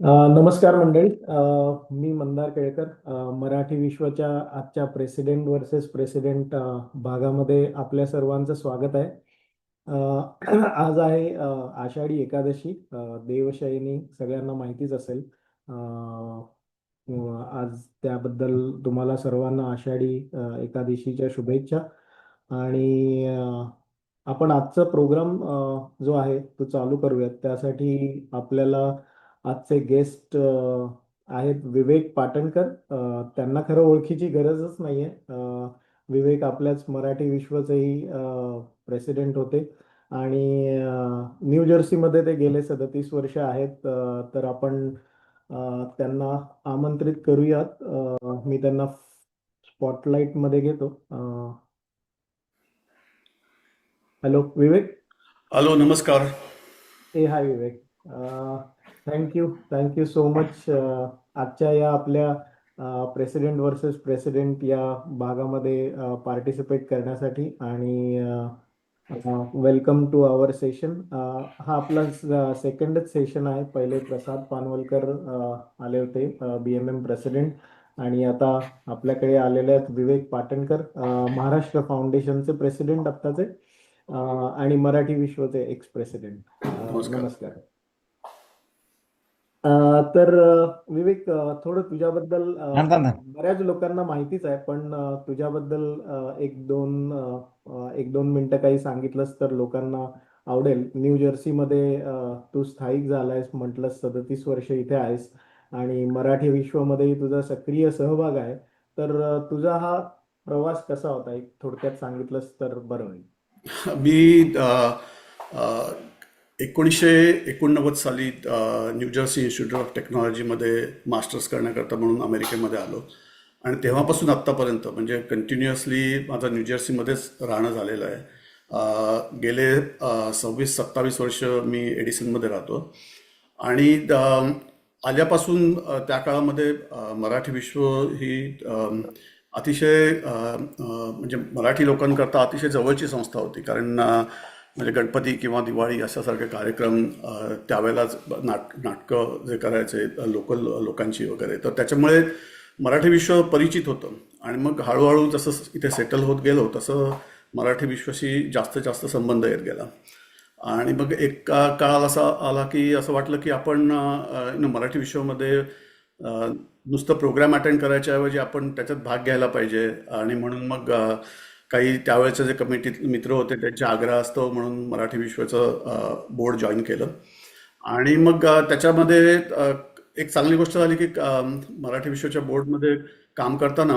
नमस्कार मंडळी. मी मंदार केळकर. मराठी विश्वच्या आजच्या प्रेसिडेंट वर्सेस प्रेसिडेंट भागामध्ये आपल्या सर्वांचं स्वागत आहे. आज आहे आषाढी एकादशी, देवशयनी, सगळ्यांना माहितीच असेल. अ, आज त्याबद्दल तुम्हाला सर्वांना आषाढी एकादशीच्या शुभेच्छा. आणि आपण आजचा प्रोग्राम जो आहे तो चालू करूयात. त्यासाठी आपल्याला आजचे गेस्ट आहेत विवेक पाटणकर. त्यांना खरं ओळखीची गरजच नाहीये. विवेक आपल्याच मराठी विश्वचेही प्रेसिडेंट होते आणि न्यू जर्सीमध्ये ते गेले 37 वर्ष आहेत. तर आपण त्यांना आमंत्रित करूयात. मी त्यांना स्पॉटलाइट मध्ये घेतो. हॅलो विवेक. हॅलो, नमस्कार. हाय विवेक. थँक्यू थँक्यू सो मच आजच्या या आपल्या प्रेसिडेंट वर्सेस प्रेसिडेंट या भागामध्ये पार्टिसिपेट करण्यासाठी. आणि वेलकम टू आवर सेशन. हा आपला सेकंडच सेशन आहे. पहिले प्रसाद पानवलकर आले होते, BMM प्रेसिडेंट. आणि आता आपल्याकडे आलेले आहेत विवेक पाटणकर, महाराष्ट्र फाउंडेशनचे प्रेसिडेंट आत्ताचे, आणि मराठी विश्वचे एक्स प्रेसिडेंट. नमस्कार. नमस्कार. तर विवेक, थोडं तुझ्याबद्दल बऱ्याच लोकांना माहितीच आहे, पण तुझ्याबद्दल एक दोन मिनिटं काही सांगितलंस तर लोकांना आवडेल. न्यू जर्सीमध्ये तू स्थायिक झालायस, म्हटलंस 37 वर्ष इथे आहेस आणि मराठी विश्वमध्येही तुझा सक्रिय सहभाग आहे. तर तुझा हा प्रवास कसा होता, एक थोडक्यात सांगितलंस तर बरं होईल. मी 1989 साली न्यूजर्सी इन्स्टिट्यूट ऑफ टेक्नॉलॉजीमध्ये मास्टर्स करण्याकरता म्हणून अमेरिकेमध्ये आलो. आणि तेव्हापासून आत्तापर्यंत म्हणजे कंटिन्युअसली माझं न्यूजर्सीमध्येच राहणं झालेलं आहे. गेले 26-27 वर्ष मी एडिसनमध्ये राहतो. आणि आल्यापासून त्या काळामध्ये मराठी विश्व ही अतिशय म्हणजे मराठी लोकांकरता अतिशय जवळची संस्था होती. कारण म्हणजे गणपती किंवा दिवाळी अशासारखे कार्यक्रम त्यावेळेलाच नाटकं जे करायचे लोकल लोकांची वगैरे, तर त्याच्यामुळे मराठी विश्व परिचित होतं. आणि मग हळूहळू जसं इथे सेटल होत गेलो तसं मराठी विश्वाशी जास्त जास्त संबंध येत गेला. आणि मग एक काळ असा आला की असं वाटलं की आपण मराठी विश्वामध्ये नुसतं प्रोग्राम अटेंड करायच्या ऐवजी आपण त्याच्यात भाग घ्यायला पाहिजे. आणि म्हणून मग काही त्यावेळेचे जे कमिटीत मित्र होते त्यांच्या आग्रहास्तव म्हणून मराठी विश्वाचं बोर्ड जॉईन केलं. आणि मग त्याच्यामध्ये एक चांगली गोष्ट झाली की मराठी विश्वाच्या बोर्डमध्ये काम करताना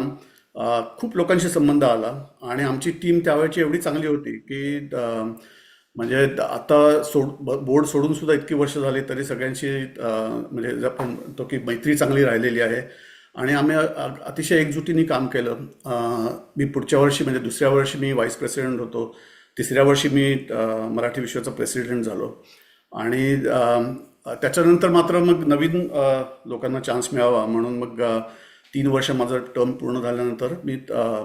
खूप लोकांशी संबंध आला. आणि आमची टीम त्यावेळेची एवढी चांगली होती की म्हणजे आता बोर्ड सोडून सुद्धा इतकी वर्ष झाली तरी सगळ्यांशी म्हणजे आपण म्हणतो की मैत्री चांगली राहिलेली आहे. आणि आम्ही अतिशय एकजुटीने काम केलं. मी पुढच्या वर्षी म्हणजे दुसऱ्या वर्षी मी व्हाईस प्रेसिडेंट होतो. तिसऱ्या वर्षी मी मराठी विश्वाचा प्रेसिडेंट झालो. आणि त्याच्यानंतर मात्र मग नवीन लोकांना चान्स मिळावा म्हणून मग 3 वर्ष माझं टर्म पूर्ण झाल्यानंतर मी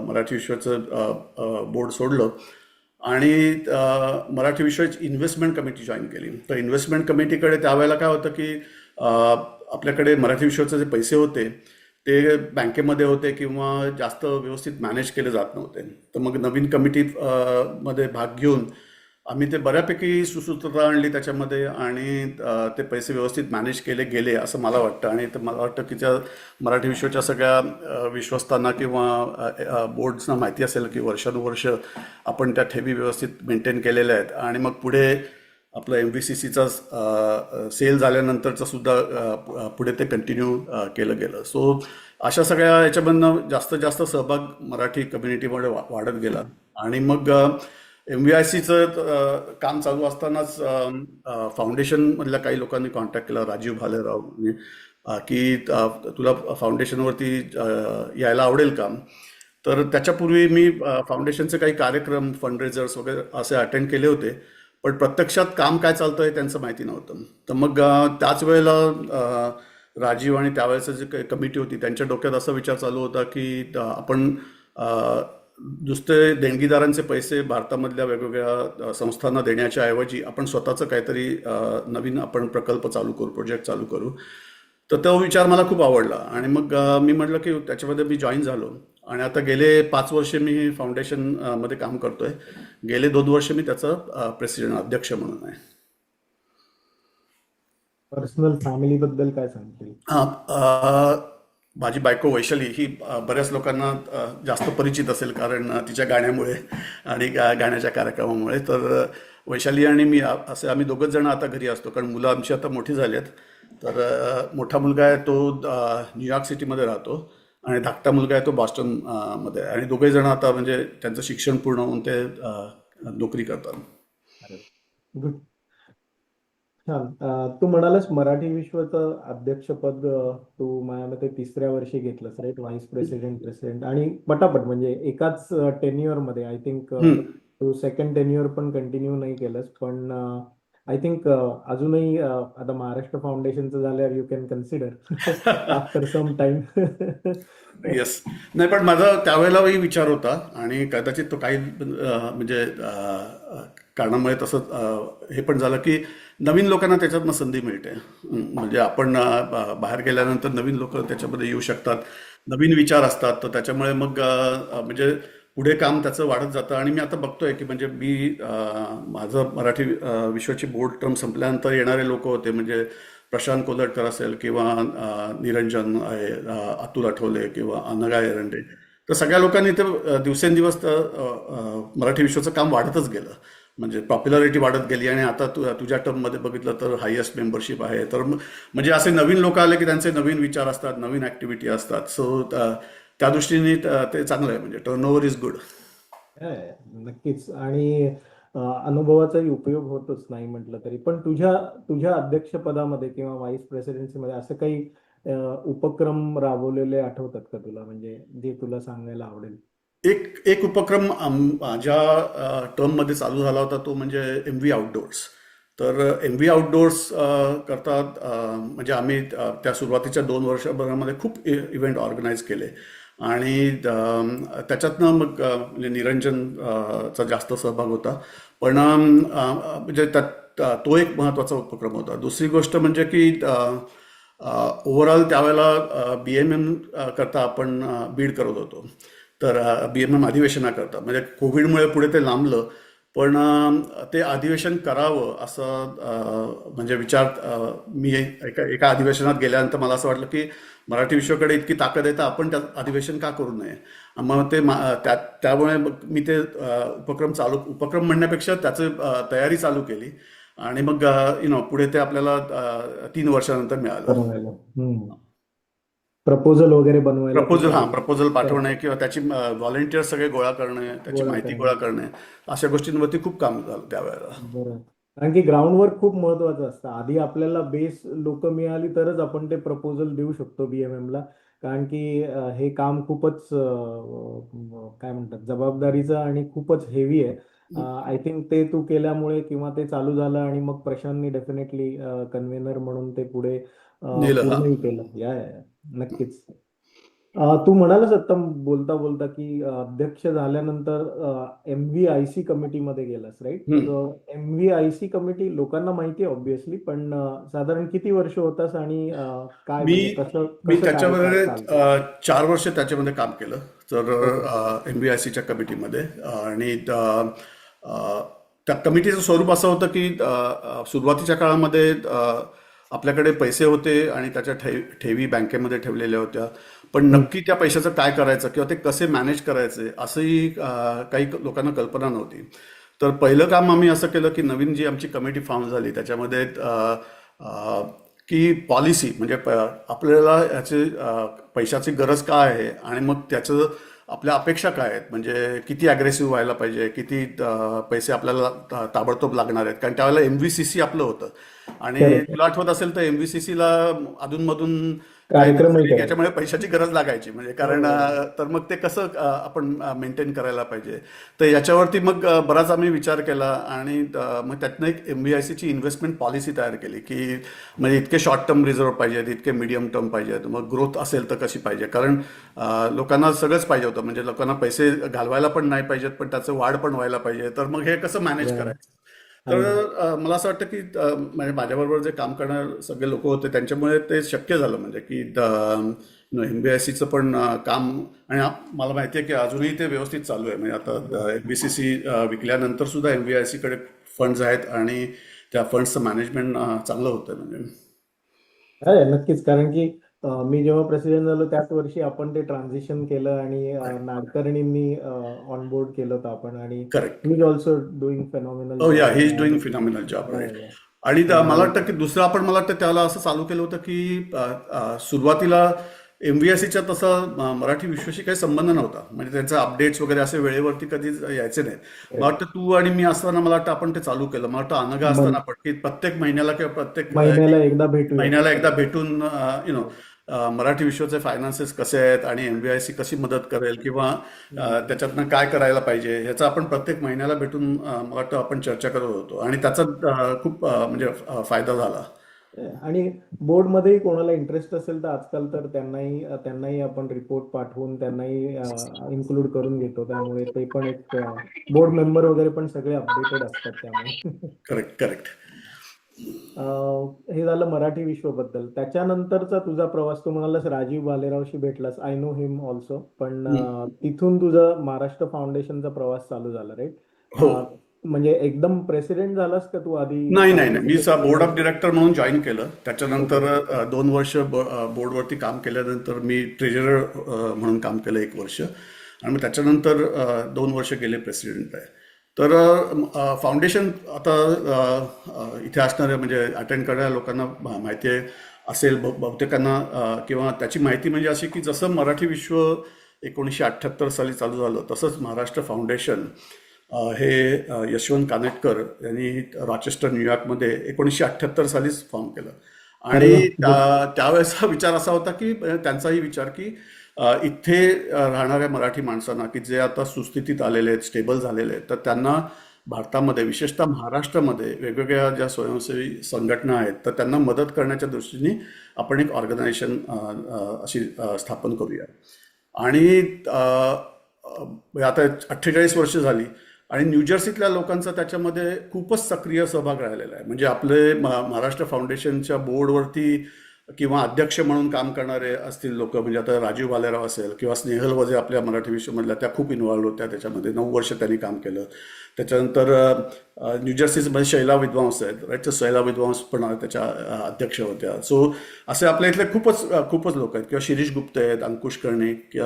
मराठी विश्वाचं बोर्ड सोडलं आणि मराठी विश्वाची इन्व्हेस्टमेंट कमिटी जॉईन केली. तर इन्व्हेस्टमेंट कमिटीकडे त्यावेळेला काय होतं की आपल्याकडे मराठी विश्वाचे जे पैसे होते ते बँकेमध्ये होते किंवा जास्त व्यवस्थित मॅनेज केले जात नव्हते. तर मग नवीन कमिटीत मध्ये भाग घेऊन आम्ही ते बऱ्यापैकी सुसूत्रता आणली त्याच्यामध्ये. आणि ते पैसे व्यवस्थित मॅनेज केले गेले असं मला वाटतं. आणि तर मला वाटतं की त्या मराठी विश्वाच्या सगळ्या विश्वस्तांना किंवा बोर्ड्सना माहिती असेल की वर्षानुवर्ष आपण त्या ठेवी व्यवस्थित मेंटेन केलेल्या आहेत. आणि मग पुढे आपलं MVCCचा सेल झाल्यानंतरचं सुद्धा पुढे ते कंटिन्यू केलं गेलं. सो अशा सगळ्या याच्यामधनं जास्तीत जास्त सहभाग मराठी कम्युनिटीमध्ये वाढत गेला. आणि मग MVICचं काम चालू असतानाच फाउंडेशनमधल्या काही लोकांनी कॉन्टॅक्ट केला, राजीव भालेराव, की तुला फाउंडेशनवरती यायला आवडेल का. तर त्याच्यापूर्वी मी फाउंडेशनचे काही कार्यक्रम फंडरेजर्स वगैरे असे अटेंड केले होते, पण प्रत्यक्षात काम काय चालतंय त्यांचं माहिती नव्हतं. तर मग त्याच वेळेला राजीव आणि त्यावेळेचं जे काही कमिटी होती त्यांच्या डोक्यात असा विचार चालू होता की आपण नुसते देणगीदारांचे पैसे भारतामधल्या वेगवेगळ्या संस्थांना देण्याच्या ऐवजी आपण स्वतःचं काहीतरी नवीन आपण प्रकल्प चालू करू, प्रोजेक्ट चालू करू. तर तो विचार मला खूप आवडला आणि मग मी म्हटलं की त्याच्यामध्ये मी जॉईन झालो आणि आता गेले 5 वर्षे मी फाउंडेशन मध्ये काम करतोय. गेले 2 वर्ष मी त्याचं प्रेसिडेंट अध्यक्ष म्हणून आहे. पर्सनल फॅमिली बद्दल काय सांगतील? हा, माझी बायको वैशाली ही बऱ्याच लोकांना जास्त परिचित असेल कारण तिच्या गाण्यामुळे आणि गाण्याच्या कार्यक्रमामुळे. तर वैशाली आणि मी असे आम्ही दोघंच जण आता घरी असतो कारण मुलं आमची आता मोठी झाली आहेत. तर मोठा मुलगा आहे तो न्यूयॉर्क सिटीमध्ये राहतो आणि धाकटा मुलगा आहे तो बॉस्टन मध्ये आहे. आणि दोघे जण आता म्हणजे त्यांचं शिक्षण पूर्ण होऊन ते नोकरी करतात. अरे गुड. छान. तू म्हणालास मराठी विश्वचं अध्यक्षपद तू माझ्या मते तिसऱ्या वर्षी घेतलंस, राईट? व्हाईस प्रेसिडेंट, प्रेसिडेंट आणि पटापट म्हणजे एकाच टेन्युअर मध्ये. आय थिंक हम्म. तू सेकंड टेन्युअर पण कंटिन्यू नाही केलंस, पण आय थिंक अजूनही आता महाराष्ट्र फाउंडेशनचं झाल्यावर you can consider after some time. Yes. नाही पण माझा त्यावेळेलाही विचार होता आणि कदाचित तो काही म्हणजे कारणामुळे तसं हे पण झालं की नवीन लोकांना त्याच्यातनं संधी मिळते. म्हणजे आपण बाहेर गेल्यानंतर नवीन लोक त्याच्यामध्ये येऊ शकतात, नवीन विचार असतात. तर त्याच्यामुळे मग म्हणजे पुढे काम त्याचं वाढत जातं. आणि मी आता बघतोय की म्हणजे माझं मराठी विश्वाची बोर्ड टर्म संपल्यानंतर येणारे लोक होते म्हणजे प्रशांत कोलटकर असेल किंवा निरंजन आहे, अतुल आठवले किंवा अनघा एरंडे. तर सगळ्या लोकांनी ते दिवसेंदिवस मराठी विश्वाचं काम वाढतच गेलं. म्हणजे पॉप्युलॅरिटी वाढत गेली आणि आता तुझ्या टर्ममध्ये बघितलं तर हायएस्ट मेंबरशिप आहे. तर म्हणजे असे नवीन लोक आले की त्यांचे नवीन विचार असतात, नवीन ऍक्टिव्हिटी असतात. सो त्या दृष्टीने ते चांगलं आहे. म्हणजे टर्नओव्हर इज गुड. नक्कीच. आणि अनुभवाचाही उपयोग होतोच नाही म्हटलं तरी. पण तुझ्या तुझ्या अध्यक्षपदामध्ये किंवा व्हाईस प्रेसिडेन्सीमध्ये असं काही उपक्रम राबवलेले आठवतात का तुला, म्हणजे जे तुला सांगायला आवडेल? एक एक उपक्रम माझ्या टर्ममध्ये चालू झाला होता तो म्हणजे एम व्ही आउटडोर्स. तर एम व्ही आउटडोर्स करतात म्हणजे आम्ही त्या सुरुवातीच्या 2 वर्षभरामध्ये खूप इव्हेंट ऑर्गनाईज केले आणि त्याच्यातनं मग म्हणजे निरंजनचा जास्त सहभाग होता. पण म्हणजे त्यात तो एक महत्त्वाचा उपक्रम होता. दुसरी गोष्ट म्हणजे की ओव्हरऑल त्यावेळेला बी एम एम करता आपण बीड करत होतो. तर बी एम एम अधिवेशनाकरता म्हणजे कोविडमुळे पुढे ते लांबलं. पण ते अधिवेशन करावं असं म्हणजे विचार मी एका अधिवेशनात गेल्यानंतर मला असं वाटलं की मराठी विश्वाकडे इतकी ताकद आहे तर आपण त्या अधिवेशन का करू नये. मग ते त्यामुळे मग मी ते उपक्रम म्हणण्यापेक्षा त्याची तयारी चालू केली आणि मग पुढे ते आपल्याला 3 वर्षानंतर मिळालं. बनवायला प्रपोजल वगैरे बनवायला प्रपोजल, त्याच्यावर प्रपोजल तर पाठवणे किंवा त्याची व्हॉलेंटिअर सगळे गोळा करणे, त्याची गोळा माहिती करणे. गोळा करणे, अशा गोष्टींवरती खूप काम झालं त्यावेळेला. बरं. कारण की ग्राउंड वर्क खूप महत्वाचं असतं. आधी आपल्याला बेस लोक मिळाली तरच आपण ते प्रपोजल देऊ शकतो बीएमएम ला. कारण की हे काम खूपच काय म्हणतात, जबाबदारीचं आणि खूपच हेवी आहे. आय थिंक ते तू केल्यामुळे किंवा ते चालू झालं आणि मग प्रशांतनी डेफिनेटली कन्व्हेनर म्हणून ते पुढे नेलं. हा. पूर्णही केलं. नक्कीच. तू म्हणालच आता बोलता बोलता की अध्यक्ष झाल्यानंतर एम व्ही आय सी कमिटीमध्ये गेलास, राईट? हम्म. तर M V I C committee लोकांना माहिती आहे ऑब्विसली, पण साधारण किती वर्ष होतास आणि काय मी म्हणजे कसं मी कसं कार्यकाळ त्याच्यामध्ये चालतं? 4 वर्ष त्याच्यामध्ये काम केलं. ओके. तर एम बी आय सीच्या कमिटीमध्ये आणि त्या कमिटीचं स्वरूप असं होतं की सुरुवातीच्या काळामध्ये आपल्याकडे पैसे होते आणि त्याच्या ठेवी बँकेमध्ये ठेवलेल्या होत्या. पण हम्म. नक्की त्या पैशाचं काय करायचं किंवा ते कसे मॅनेज करायचे असंही काही लोकांना कल्पना नव्हती. तर पहिलं काम आम्ही असं केलं की नवीन जी आमची कमिटी फॉर्म झाली त्याच्यामध्ये की पॉलिसी म्हणजे आपल्याला याचे पैशाची गरज काय आहे आणि मग त्याचं आपल्या अपेक्षा काय आहेत. म्हणजे किती अग्रेसिव्ह व्हायला पाहिजे, किती पैसे आपल्याला ताबडतोब लागणार आहेत. कारण त्यावेळेला एम व्ही सी सी आपलं होतं आणि करेक्ट. तुला आठवत असेल तर एम व्ही सी सीला अधूनमधून काही कार्यक्रमही नैसर्गिक करायचे. याच्यामुळे पैशाची गरज लागायची. म्हणजे कारण बरोबर आहे. तर मग ते कसं आपण मेंटेन करायला पाहिजे. तर याच्यावरती मग बराच आम्ही विचार केला आणि मग त्यातनं एक एम व्ही आय सीची इन्व्हेस्टमेंट पॉलिसी तयार केली की म्हणजे इतके शॉर्ट टर्म रिझर्व्ह पाहिजेत, इतके मीडियम टर्म पाहिजेत, मग ग्रोथ असेल तर कशी पाहिजे. कारण लोकांना सगळंच पाहिजे होतं. म्हणजे लोकांना पैसे घालवायला पण नाही पाहिजेत पण त्याचं वाढ पण व्हायला पाहिजे. तर मग हे कसं मॅनेज या करायचं. तर अगदी. मला असं वाटतं की म्हणजे माझ्याबरोबर जे काम करणारे सगळे लोक होते त्यांच्यामुळे ते शक्य झालं, म्हणजे की MBIC पण काम. आणि मला माहिती आहे की अजूनही ते व्यवस्थित चालू आहे. म्हणजे आता MBCC विकल्यानंतर सुद्धा MBIC कडे फंड्स आहेत आणि त्या फंड्सचं मॅनेजमेंट चांगलं होतं म्हणजे. आहे नक्कीच, कारण की मी जेव्हा प्रेसिडेंट झालो त्याच वर्षी आपण ते ट्रान्झिशन केलं आणि नाडकर्णींनी ऑन बोर्ड केलं होतं आपण, आणि correct. He is also doing phenomenal हो या, job. He is doing phenomenal job, right. आणि आणि मला आणि वाटतं की दुसरं आपण, मला वाटतं त्याला असं चालू केलं होतं की सुरुवातीला MBICच्या तसा मराठी विश्वाशी काही संबंध नव्हता. म्हणजे त्यांचे अपडेट्स वगैरे असे वेळेवरती कधी यायचे नाहीत. मला वाटतं तू आणि मी असताना, मला वाटतं आपण ते चालू केलं. मला वाटतं अनघा असताना मन- आपण की प्रत्येक महिन्याला किंवा प्रत्येक महिन्याला एकदा भेटूया. महिन्याला एकदा भेटून मराठी विश्वाचे फायनान्सेस कसे आहेत आणि MBIC कशी मदत करेल किंवा त्याच्यातनं काय करायला पाहिजे ह्याचा आपण प्रत्येक महिन्याला भेटून मला वाटतं आपण चर्चा करत होतो. आणि त्याचा खूप म्हणजे फायदा झाला. आणि बोर्डमध्येही कोणाला इंटरेस्ट असेल तर आजकाल तर त्यांनाही आपण रिपोर्ट पाठवून त्यांनाही इन्क्लूड करून घेतो, त्यामुळे ते पण एक बोर्ड मेंबर वगैरे पण सगळे अपडेटेड असतात त्यामुळे. Correct, correct. हे झालं मराठी विश्वबद्दल. त्याच्यानंतरचा तुझा प्रवास, तू म्हणालास राजीव भालेरावशी भेटलास, आय नो हिम ऑल्सो, पण तिथून तुझा महाराष्ट्र फाउंडेशनचा प्रवास चालू झाला, राईट? हो. म्हणजे एकदम प्रेसिडेंट झालास का तू आधी? नाही, नाही, नाही. मी बोर्ड ऑफ डिरेक्टर म्हणून जॉईन केलं. त्याच्यानंतर 2 वर्ष बोर्डवरती काम केल्यानंतर मी ट्रेजरर म्हणून काम केलं 1 वर्ष. आणि मग त्याच्यानंतर 2 वर्ष गेले प्रेसिडेंट आहे. तर फाउंडेशन आता इथे असणाऱ्या म्हणजे अटेंड करणाऱ्या लोकांना माहिती आहे असेल, बहुतेकांना, किंवा त्याची माहिती म्हणजे अशी की जसं मराठी विश्व 1978 साली चालू झालं, तसंच महाराष्ट्र फाउंडेशन हे यशवंत कानेटकर यांनी रॉचेस्टर, न्यूयॉर्कमध्ये 1978 सालीच फॉर्म केलं. अरे वा, आणि गुड. त्यावेळेचा विचार असा होता की त्यांचाही विचार की इथे राहणाऱ्या मराठी माणसांना की जे आता सुस्थितीत आलेले आहेत, स्टेबल झालेले आहेत, तर त्यांना भारतामध्ये, विशेषतः महाराष्ट्रामध्ये वेगवेगळ्या ज्या स्वयंसेवी संघटना आहेत, तर त्यांना मदत करण्याच्या दृष्टीने आपण एक ऑर्गनायझेशन अशी स्थापन करूया. आणि आता 48 वर्ष झाली आणि न्यूजर्सीतल्या लोकांचा त्याच्यामध्ये खूपच सक्रिय सहभाग राहिलेला आहे. म्हणजे आपले महाराष्ट्र फाउंडेशनच्या बोर्डवरती किंवा अध्यक्ष म्हणून काम करणारे असतील लोक, म्हणजे आता राजीव भालेराव असेल किंवा स्नेहल वजे आपल्या मराठी विश्वमधल्या, त्या खूप इन्व्हॉल्व्ह होत्या त्याच्यामध्ये. 9 वर्ष त्यांनी काम केलं. त्याच्यानंतर न्यूजर्सीमध्ये शैला विद्वांस आहेत, राईट, तर शैला विद्वांस पण त्याच्या अध्यक्ष होत्या. सो असे आपल्या इथले खूपच लोक आहेत, किंवा शिरीष गुप्ते आहेत, अंकुश कर्णिक,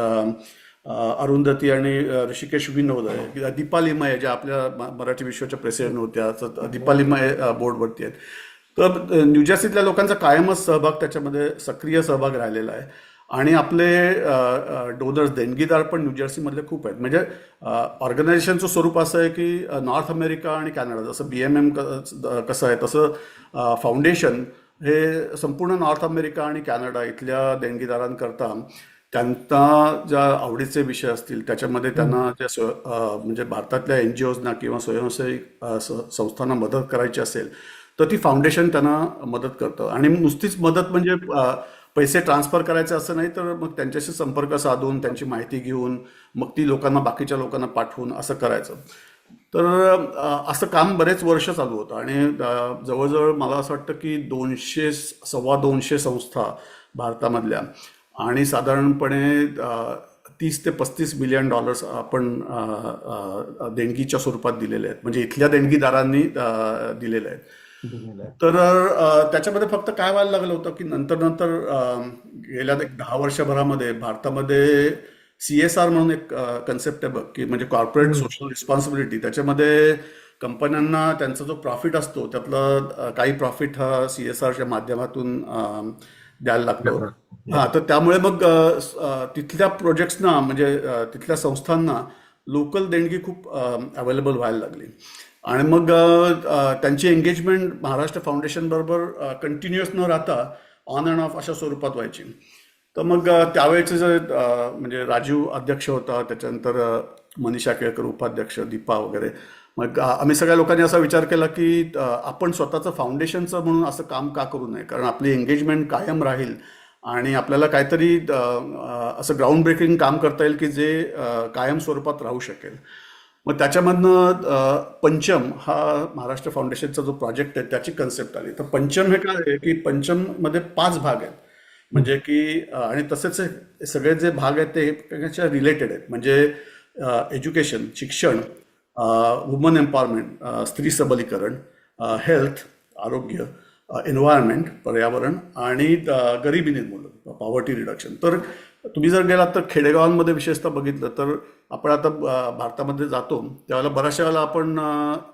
अरुंधती आणि ऋषिकेश विनोद आहे, किंवा दीपा लिमये ज्या आपल्या मराठी विश्वाच्या प्रेसिडेंट होत्या, तर दीपा लिमये बोर्डवरती आहेत. तर न्यूजर्सीतल्या लोकांचा कायमच सहभाग, त्याच्यामध्ये सक्रिय सहभाग राहिलेला आहे. आणि आपले डोनर्स, देणगीदार पण न्यूजर्सीमधले खूप आहेत. म्हणजे ऑर्गनायझेशनचं स्वरूप असं आहे की नॉर्थ अमेरिका आणि कॅनडा, जसं BMM कसं आहे, तसं फाउंडेशन हे संपूर्ण नॉर्थ अमेरिका आणि कॅनडा इथल्या देणगीदारांकरता त्यांना ज्या आवडीचे विषय असतील त्याच्यामध्ये त्यांना म्हणजे भारतातल्या NGOजना किंवा स्वयंसेवी संस्थांना मदत करायची असेल तर ती फाउंडेशन त्यांना मदत करतं. आणि नुसतीच मदत म्हणजे पैसे ट्रान्सफर करायचे असं नाही, तर मग त्यांच्याशी संपर्क साधून त्यांची माहिती घेऊन मग ती लोकांना, बाकीच्या लोकांना पाठवून असं करायचं. तर असं काम बरेच वर्ष चालू होतं. आणि जवळजवळ मला असं वाटतं की 200-2.25 संस्था भारतामधल्या, आणि साधारणपणे $30 ते $35 बिलियन आपण देणगीच्या स्वरूपात दिलेले आहेत, म्हणजे इथल्या देणगीदारांनी दिलेले आहेत. तर त्याच्यामध्ये फक्त काय व्हायला लागलं होतं की नंतर गेल्या 10 वर्षभरामध्ये भारतामध्ये CSR म्हणून एक कन्सेप्ट आहे बघ, की म्हणजे कॉर्पोरेट सोशल रिस्पॉन्सिबिलिटी. त्याच्यामध्ये कंपन्यांना त्यांचा जो प्रॉफिट असतो त्यातलं काही प्रॉफिट हा CSRच्या माध्यमातून द्यायला लागतो. हा, तर त्यामुळे मग तिथल्या प्रोजेक्ट्सना, म्हणजे तिथल्या संस्थांना लोकल देणगी खूप अवेलेबल व्हायला लागली. आणि मग त्यांची एंगेजमेंट महाराष्ट्र फाउंडेशन बरोबर कंटिन्युअस न राहता ऑन अँड ऑफ अशा स्वरूपात व्हायची. तर मग त्यावेळेचे जे म्हणजे राजीव अध्यक्ष होता, त्याच्यानंतर मनीषा केळकर उपाध्यक्ष, दीपा वगैरे, मग आम्ही सगळ्या लोकांनी असा विचार केला की आपण स्वतःचं फाउंडेशनचं म्हणून असं काम का करू नये, कारण आपली एंगेजमेंट कायम राहील आणि आपल्याला काहीतरी असं ग्राउंड ब्रेकिंग काम करता येईल की जे कायम स्वरूपात राहू शकेल. मग त्याच्यामधनं पंचम हा महाराष्ट्र फाउंडेशनचा जो प्रोजेक्ट आहे त्याची कन्सेप्ट आली. तर पंचम हे काय आहे की पंचममध्ये 5 भाग आहेत. म्हणजे की आणि तसेच हे सगळे जे भाग आहेत ते एकमेकांच्या रिलेटेड आहेत. म्हणजे एज्युकेशन, शिक्षण, वुमन एम्पॉवरमेंट, स्त्री सबलीकरण, हेल्थ, आरोग्य, एन्व्हायरमेंट, पर्यावरण आणि गरिबी निर्मूलन, पॉवर्टी रिडक्शन. तर तुम्ही जर गेलात तर खेडेगावांमध्ये विशेषतः बघितलं तर आपण आता भारतामध्ये जातो त्यावेळेला बऱ्याचशा वेळेला आपण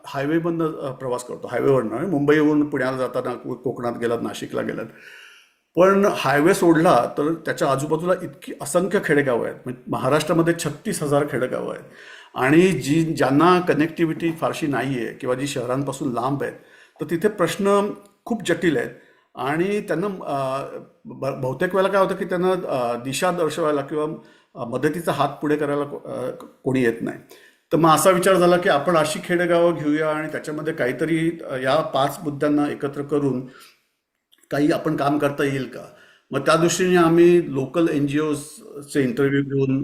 हायवेमधनं प्रवास करतो. हायवेवरनं मुंबईहून पुण्याला जाताना कोकणात गेलात, नाशिकला गेलात, पण हायवे सोडला तर त्याच्या आजूबाजूला इतकी असंख्य खेडेगावं आहेत. म्हणजे महाराष्ट्रामध्ये 36,000 खेडेगावं आहेत. आणि ज्यांना कनेक्टिव्हिटी फारशी नाही आहे किंवा जी शहरांपासून लांब आहेत, तर तिथे प्रश्न खूप जटिल आहेत. आणि त्यांना बहुतेक वेळेला काय होतं की त्यांना दिशा दर्शवायला किंवा मदतीचा हात पुढे करायला कोणी येत नाही. तर मग असा विचार झाला की आपण अशी खेडेगावं घेऊया आणि त्याच्यामध्ये काहीतरी या 5 मुद्द्यांना एकत्र करून काही आपण काम करता येईल का. मग त्या दृष्टीने आम्ही लोकल NGOचे इंटरव्ह्यू घेऊन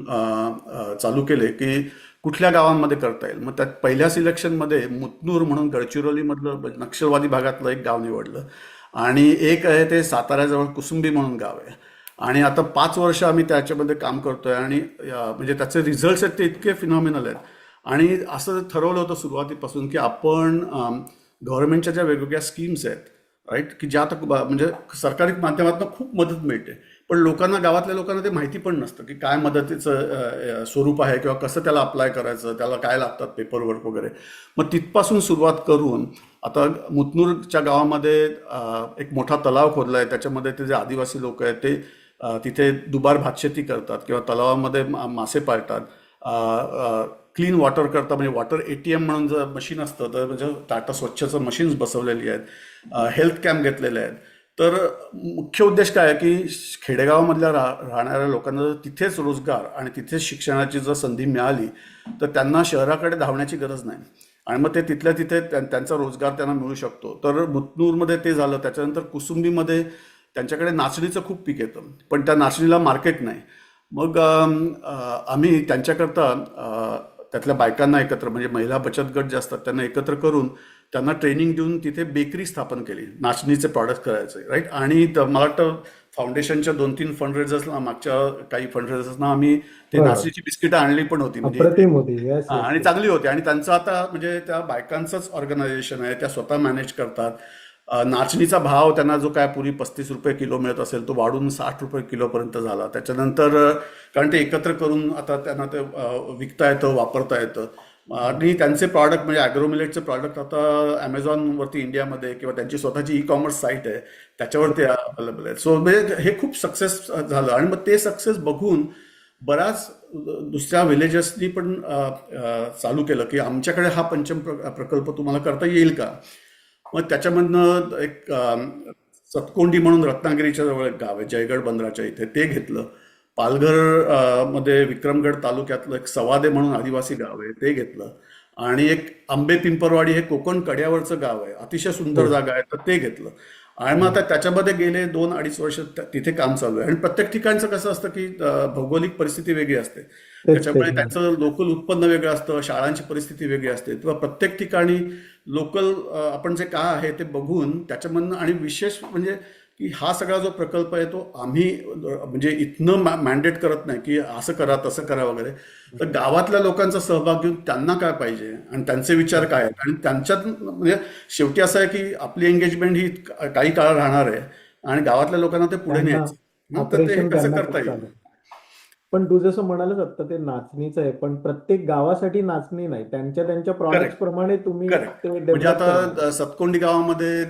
चालू केले की कुठल्या गावांमध्ये करता येईल. मग त्यात पहिल्या सिलेक्शनमध्ये मुतनूर म्हणून गडचिरोलीमधलं नक्षलवादी भागातलं एक गाव निवडलं. आणि एक आहे ते साताऱ्याजवळ कुसुंबी म्हणून गाव आहे. आणि आता 5 वर्ष आम्ही त्याच्यामध्ये काम करतोय. आणि म्हणजे त्याचे रिझल्ट्स आहेत ते इतके फिनॉमिनल आहेत. आणि असं ठरवलं होतं सुरुवातीपासून की आपण गव्हर्नमेंटच्या ज्या वेगवेगळ्या स्कीम्स आहेत राईट, की ज्या आता म्हणजे सरकारी माध्यमातून खूप मदत मिळते, पण लोकांना, गावातल्या लोकांना ते माहिती पण नसतं की काय मदतीचं स्वरूप आहे किंवा कसं त्याला अप्लाय करायचं, त्याला काय लागतात पेपर वर्क वगैरे. मग तिथपासून सुरुवात करून आता मुतनूरच्या गावामध्ये एक मोठा तलाव खोदला आहे. त्याच्यामध्ये ते जे आदिवासी लोक आहेत ते तिथे दुबार भातशेती करतात किंवा तलावामध्ये मासे पाळतात. क्लीन वॉटर करता, म्हणजे वॉटर ATM म्हणून जर मशीन असतं तर म्हणजे टाटा स्वच्छचं मशीन्स बसवलेली आहेत. हेल्थ कॅम्प घेतलेले आहेत. तर मुख्य उद्देश काय आहे की खेडेगावामधल्या राहणाऱ्या लोकांना जर तिथेच रोजगार आणि तिथेच शिक्षणाची जर संधी मिळाली तर त्यांना शहराकडे धावण्याची गरज नाही. आणि मग ते तिथल्या तिथे त्यांचा रोजगार त्यांना मिळू शकतो. तर मुतनूरमध्ये ते झालं. त्याच्यानंतर कुसुंबीमध्ये त्यांच्याकडे नाचणीचं खूप पीक येतं, पण त्या नाचणीला मार्केट नाही. मग आम्ही त्यांच्याकरता त्यातल्या बायकांना एकत्र, म्हणजे महिला बचत गट जे असतात त्यांना एकत्र करून त्यांना ट्रेनिंग देऊन तिथे बेकरी स्थापन केली, नाचणीचे प्रॉडक्ट करायचे राईट. आणि मला वाटतं फाउंडेशनच्या 2-3 फंडरेजर्सना, मागच्या काही फंडरेजर्सना आम्ही ते बरं. नाचणीची बिस्किटं आणली पण होती म्हणजे इथे. अप्रतिम होती. येस, येस, आणि येस. चांगली होती. आणि त्यांचं आता म्हणजे त्या बायकांचंच ऑर्गनायझेशन आहे, त्या स्वतः मॅनेज करतात. नाचणीचा भाव त्यांना जो काय पूर्वी 35 रुपये किलो मिळत असेल तो वाढून 60 रुपये किलोपर्यंत झाला. त्याच्यानंतर कारण ते एकत्र करून आता त्यांना ते विकता येतं, वापरता येतं. आणि त्यांचे प्रॉडक्ट म्हणजे ॲग्रोमिलेटचे प्रॉडक्ट आता ॲमेझॉनवरती इंडियामध्ये किंवा त्यांची स्वतःची ई-कॉमर्स साईट आहे त्याच्यावरती अवेलेबल आहेत. सो म्हणजे हे खूप सक्सेस झालं. आणि मग ते सक्सेस बघून बऱ्याच दुसऱ्या विलेजेसनी पण चालू केलं की आमच्याकडे हा पंचम प्रकल्प तुम्हाला करता येईल का. मग त्याच्यामधनं एक सतकोंडी म्हणून रत्नागिरीच्या जवळ एक गाव आहे, जयगड बंदराच्या इथे, ते घेतलं. पालघर मध्ये विक्रमगड तालुक्यातलं एक सवादे म्हणून आदिवासी गाव आहे, ते घेतलं. आणि एक आंबे पिंपरवाडी हे कोकण कड्यावरचं गाव आहे, अतिशय सुंदर हो. जागा आहे, तर ते घेतलं. आणि मग आता त्याच्यामध्ये गेले 2-2.5 वर्ष तिथे काम चालू आहे. आणि प्रत्येक ठिकाणचं कसं असतं की भौगोलिक परिस्थिती वेगळी असते, तेच तेच त्याच्यामुळे ना. त्यांचं लोकल उत्पन्न वेगळं असतं, शाळांची परिस्थिती वेगळी असते. किंवा प्रत्येक ठिकाणी लोकल आपण जे काय आहे ते बघून त्याच्यामधनं. आणि विशेष म्हणजे की हा सगळा जो प्रकल्प आहे तो आम्ही म्हणजे इथनं मॅन्डेट करत नाही की असं करा तसं करा वगैरे. तर गावातल्या लोकांचा सहभाग घेऊन त्यांना काय पाहिजे आणि त्यांचे विचार काय आहेत आणि त्यांच्यात म्हणजे शेवटी असं आहे की आपली एंगेजमेंट ही काही काळ राहणार आहे आणि गावातल्या लोकांना ते पुढे त्यांना न्यायचं. तर ते हे ऑपरेशन कसं त्यांना करता कसं येईल. चालू. पण तू जसं म्हणालच आता ते नाचणीचं आहे, पण प्रत्येक गावासाठी नाचणी नाही, त्यांच्या त्यांच्या प्रॉडक्ट्स करेक्ट. प्रमाणे तुम्ही करेक्ट. ते म्हणजे डेव्हलप करणार. आता सतकोंडी गावामध्ये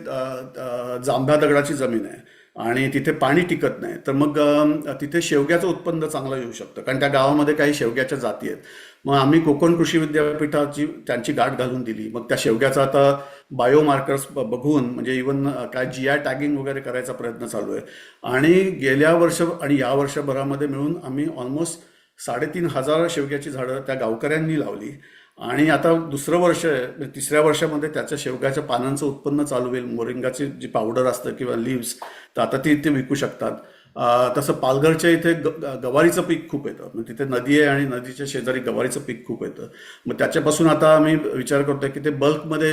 जांभ्या दगडाची जमीन आहे आणि तिथे पाणी टिकत नाही. तर मग तिथे शेवग्याचं उत्पन्न चांगलं येऊ शकतं कारण त्या गावामध्ये काही शेवग्याच्या जाती आहेत. मग आम्ही कोकण कृषी विद्यापीठाची त्यांची गाठ घालून दिली. मग त्या शेवग्याचा आता बायोमार्कर्स बघून म्हणजे इवन काय GI टॅगिंग वगैरे करायचा प्रयत्न चालू आहे. आणि गेल्या वर्ष आणि या वर्षभरामध्ये मिळून आम्ही ऑलमोस्ट 3,500 शेवग्याची झाडं त्या गावकऱ्यांनी लावली. आणि आता दुसरं वर्ष आहे, म्हणजे तिसऱ्या वर्षामध्ये त्याच्या शेवग्याच्या पानांचं उत्पन्न चालू होईल. मोरिंगाची जी पावडर असतं किंवा लिव्स, तर आता ती विकू शकतात. तसं पालघरच्या इथे गवारीचं पीक खूप येतं. म्हणजे तिथे नदी आहे आणि नदीच्या शेजारी गवारीचं पीक खूप येतं. मग त्याच्यापासून आता आम्ही विचार करतोय की ते बल्कमध्ये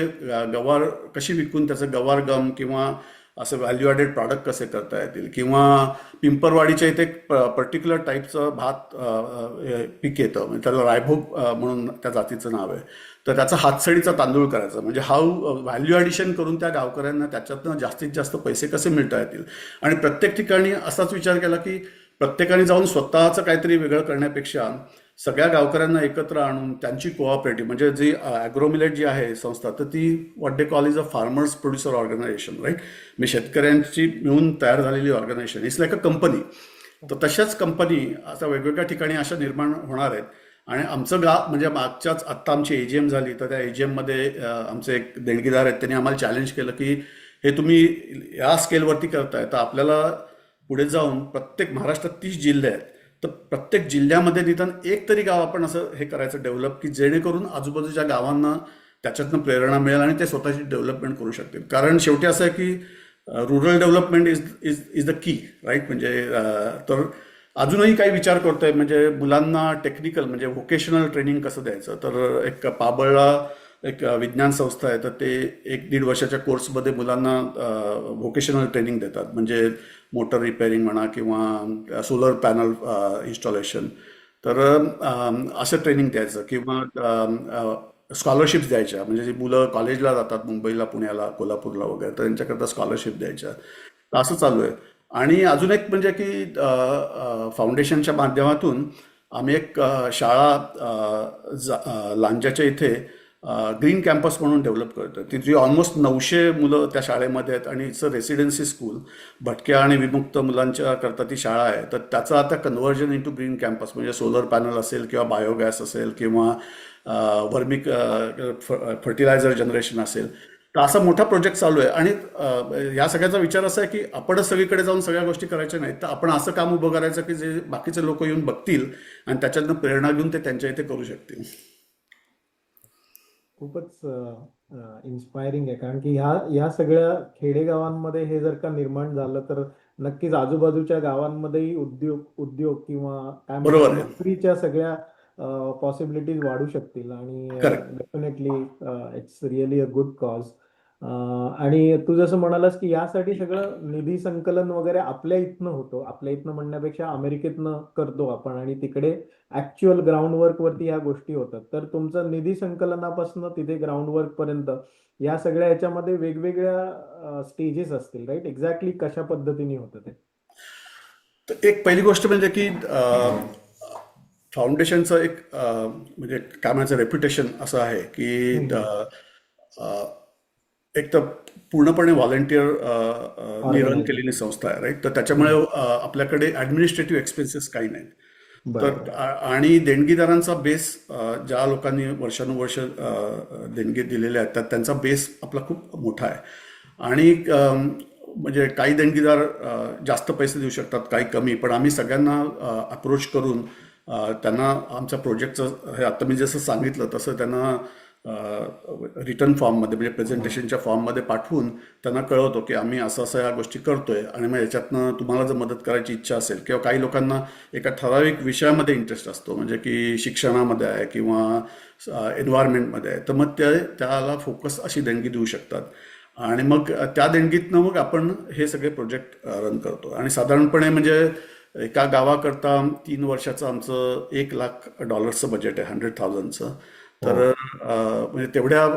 गवार कशी विकून त्याचं गवार गम किंवा असं व्हॅल्यू ॲडेड प्रॉडक्ट कसे करता येतील, किंवा पिंपरवाडीच्या इथे एक पर्टिक्युलर टाईपचं भात पीक येतं. म्हणजे त्याला रायभोग म्हणून त्या जातीचं नाव आहे. तर त्याचा हातसडीचा तांदूळ करायचा, म्हणजे हाऊ व्हॅल्यू ॲडिशन करून त्या गावकऱ्यांना त्याच्यातनं जास्तीत जास्त पैसे कसे मिळता येतील. आणि प्रत्येक ठिकाणी असाच विचार केला की प्रत्येकाने जाऊन स्वतःचं काहीतरी वेगळं करण्यापेक्षा सगळ्या गावकऱ्यांना एकत्र आणून त्यांची कोऑपरेटिव्ह, म्हणजे जी ॲग्रोमिलेट जी आहे संस्था, तर ती what they call is a farmers producer organisation, right. म्हणजे शेतकऱ्यांची मिळून तयार झालेली organisation, it's like a company. तर तशाच कंपनी आता वेगवेगळ्या ठिकाणी अशा निर्माण होणार आहेत. आणि आमचं गाव म्हणजे मागच्याच आत्ता आमची एजीएम झाली, तर त्या एजीएममध्ये आमचे एक देणगीदार आहेत, त्यांनी आम्हाला चॅलेंज केलं की हे तुम्ही या स्केलवरती करताय तर आपल्याला पुढे जाऊन प्रत्येक महाराष्ट्रात 30 जिल्हे आहेत, तर प्रत्येक जिल्ह्यामध्ये निदान एक तरी गाव आपण असं हे करायचं डेव्हलप, की जेणेकरून आजूबाजूच्या गावांना त्याच्यातनं प्रेरणा मिळेल आणि ते स्वतःची डेव्हलपमेंट करू शकतील. कारण शेवटी असं आहे की rural development is is is the key, right. म्हणजे तर अजूनही काही विचार करतोय, म्हणजे मुलांना टेक्निकल म्हणजे व्होकेशनल ट्रेनिंग कसं द्यायचं. तर एक पाबळला एक विज्ञान संस्था आहे, तर ते 1-1.5 वर्षाच्या कोर्समध्ये मुलांना व्होकेशनल ट्रेनिंग देतात. म्हणजे मोटर रिपेअरिंग म्हणा किंवा सोलर पॅनल इन्स्टॉलेशन. तर असं ट्रेनिंग द्यायचं किंवा स्कॉलरशिप्स द्यायच्या. म्हणजे जी मुलं कॉलेजला जातात मुंबईला, पुण्याला, कोल्हापूरला वगैरे, तर त्यांच्याकरता स्कॉलरशिप द्यायच्या. तर असं चालू आहे. आणि अजून एक म्हणजे की फाउंडेशनच्या माध्यमातून आम्ही एक शाळा लांजाच्या इथे ग्रीन कॅम्पस म्हणून डेव्हलप करतो. तिथे ऑलमोस्ट 900 मुलं त्या शाळेमध्ये आहेत आणि इट्स अ रेसिडेन्सी स्कूल. भटक्या आणि विमुक्त मुलांच्या करता ती शाळा आहे. तर त्याचं आता कन्व्हर्जन इंटू ग्रीन कॅम्पस, म्हणजे सोलर पॅनल असेल किंवा बायोगॅस असेल किंवा वर्मिक फर्टिलायझर जनरेशन असेल, तर असा मोठा प्रोजेक्ट चालू आहे. आणि या सगळ्याचा विचार असा आहे की आपणच सगळीकडे जाऊन सगळ्या गोष्टी करायच्या नाहीत, तर आपण असं काम उभं करायचं की जे बाकीचे लोक येऊन बघतील आणि त्याच्यातनं प्रेरणा घेऊन ते त्यांच्या इथे करू शकतील. खूपच इन्स्पायरिंग आहे, कारण की ह्या सगळ्या खेडेगावांमध्ये हे जर का निर्माण झालं तर नक्कीच आजूबाजूच्या गावांमध्येही उद्योग उद्योग किंवा काय म्हणतात बरोबर आहे. नोकरीच्या सगळ्या पॉसिबिलिटीज वाढू शकतील. आणि correct. Definitely it's really a good cause. आणि तू जसं म्हणालास की यासाठी सगळं निधी संकलन वगैरे आपल्या इथनं होतो, आपल्या इथनं म्हणण्यापेक्षा अमेरिकेतनं करतो आपण, आणि तिकडे ऍक्च्युअल ग्राउंड वर्क वरती ह्या गोष्टी होतात. तर तुमचं निधी संकलनापासून तिथे ग्राउंड वर्क पर्यंत या सगळ्या ह्याच्यामध्ये वेगवेगळ्या स्टेजेस असतील, राईट? एक्झॅक्टली कशा पद्धतीने होतं ते? तर एक पहिली गोष्ट म्हणजे की फाउंडेशनचं एक म्हणजे काय म्हणायचं रेप्युटेशन असं आहे की एक तर पूर्णपणे व्हॉलंटिअर रन ऑर्गनायझेशन. केलेली संस्था आहे, राईट. तर त्याच्यामुळे आपल्याकडे ॲडमिनिस्ट्रेटिव्ह एक्सपेन्सेस काही नाहीत. तर बरोबर. आणि देणगीदारांचा बेस, ज्या लोकांनी वर्षानुवर्ष देणगी दिलेल्या आहेत त्यांचा बेस आपला खूप मोठा आहे. आणि म्हणजे काही देणगीदार जास्त पैसे देऊ शकतात, काही कमी, पण आम्ही सगळ्यांना अप्रोच करून त्यांना आमच्या प्रोजेक्टचं हे आता मी जसं सांगितलं तसं त्यांना रिटर्न फॉर्ममध्ये म्हणजे प्रेझेंटेशनच्या फॉर्ममध्ये पाठवून त्यांना कळवतो की आम्ही असं असं या गोष्टी करतोय आणि मग याच्यातनं तुम्हाला जर मदत करायची इच्छा असेल, किंवा काही लोकांना एका ठराविक विषयामध्ये इंटरेस्ट असतो, म्हणजे की शिक्षणामध्ये आहे किंवा एन्व्हायरमेंटमध्ये आहे, तर मग त्याला फोकस अशी देणगी देऊ शकतात. आणि मग त्या देणगीतनं मग आपण हे सगळे प्रोजेक्ट रन करतो. आणि साधारणपणे म्हणजे एका गावाकरता 3 वर्षाचं आमचं $1,00,000 बजेट आहे, 100,000चं. हो. तर म्हणजे तेवढ्या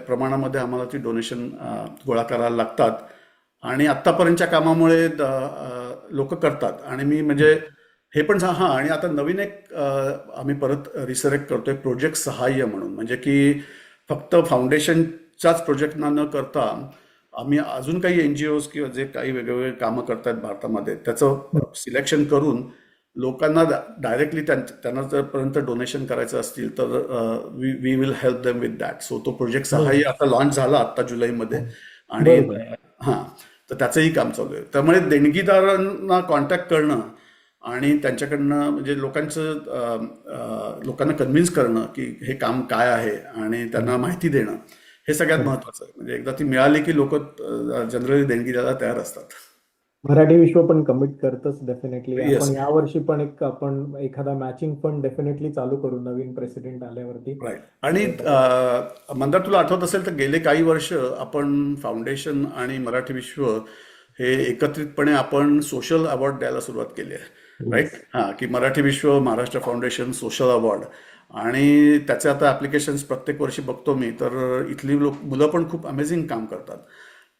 प्रमाणामध्ये आम्हाला ती डोनेशन गोळा करायला लागतात. आणि आत्तापर्यंतच्या कामामुळे लोक करतात. आणि मी म्हणजे हे पण हां, आणि आता नवीन एक आम्ही परत रिसरेक्ट करतोय प्रोजेक्ट सहाय्य म्हणून, म्हणजे की फक्त फाउंडेशनच्याच प्रोजेक्टना न करता आम्ही अजून काही एनजीओज किंवा जे काही वेगवेगळे कामं करतात भारतामध्ये त्याचं सिलेक्शन करून लोकांना डायरेक्टली त्यांना जर पर्यंत डोनेशन करायचं असतील तर we will help them with that. So तो प्रोजेक्ट सहाय्य बरोबर. आता लॉन्च झाला आता जुलैमध्ये. आणि बरोबर. हां, तर त्याचंही काम चालू आहे. त्यामुळे देणगीदारांना कॉन्टॅक्ट करणं आणि त्यांच्याकडनं म्हणजे लोकांना कन्व्हिन्स करणं की हे काम काय आहे आणि त्यांना माहिती देणं हे सगळ्यात महत्वाचं आहे. म्हणजे एकदा ती मिळाली की लोक जनरली देणगी द्यायला तयार असतात. मराठी विश्व पण कमिट करतच डेफिनेटली. येस. आपण यावर्षी पण आपण एखादा मॅचिंग फंड डेफिनेटली चालू करू नवीन प्रेसिडेंट आल्यावरती. राईट. आणि तर मंदार, तुला आठवत असेल तर गेले काही वर्ष आपण फाउंडेशन आणि मराठी विश्व हे एकत्रितपणे आपण सोशल अवॉर्ड द्यायला सुरुवात केली आहे. राईट. येस. हां, की मराठी विश्व, महाराष्ट्र फाउंडेशन, सोशल अवॉर्ड. आणि त्याचे आता ॲप्लिकेशन्स प्रत्येक वर्षी बघतो मी, तर इथली मुलं पण खूप अमेझिंग काम करतात.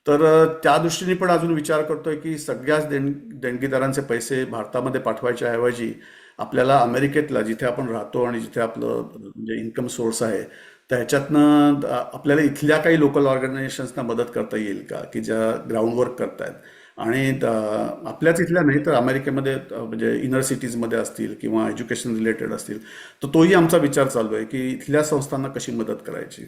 तर त्या दृष्टीने पण अजून विचार करतोय की सगळ्याच देणगीदारांचे पैसे भारतामध्ये पाठवायच्या ऐवजी आपल्याला अमेरिकेतला, जिथे आपण राहतो आणि जिथे आपलं म्हणजे इन्कम सोर्स आहे, तर ह्याच्यातनं आपल्याला इथल्या काही लोकल ऑर्गनायझेशन्सना मदत करता येईल का, की ज्या ग्राउंड वर्क करतायत. आणि आपल्याच इथल्या नाही तर अमेरिकेमध्ये म्हणजे इनर सिटीजमध्ये असतील किंवा एज्युकेशन रिलेटेड असतील, तर तोही आमचा विचार चालू आहे की इथल्या संस्थांना कशी मदत करायची.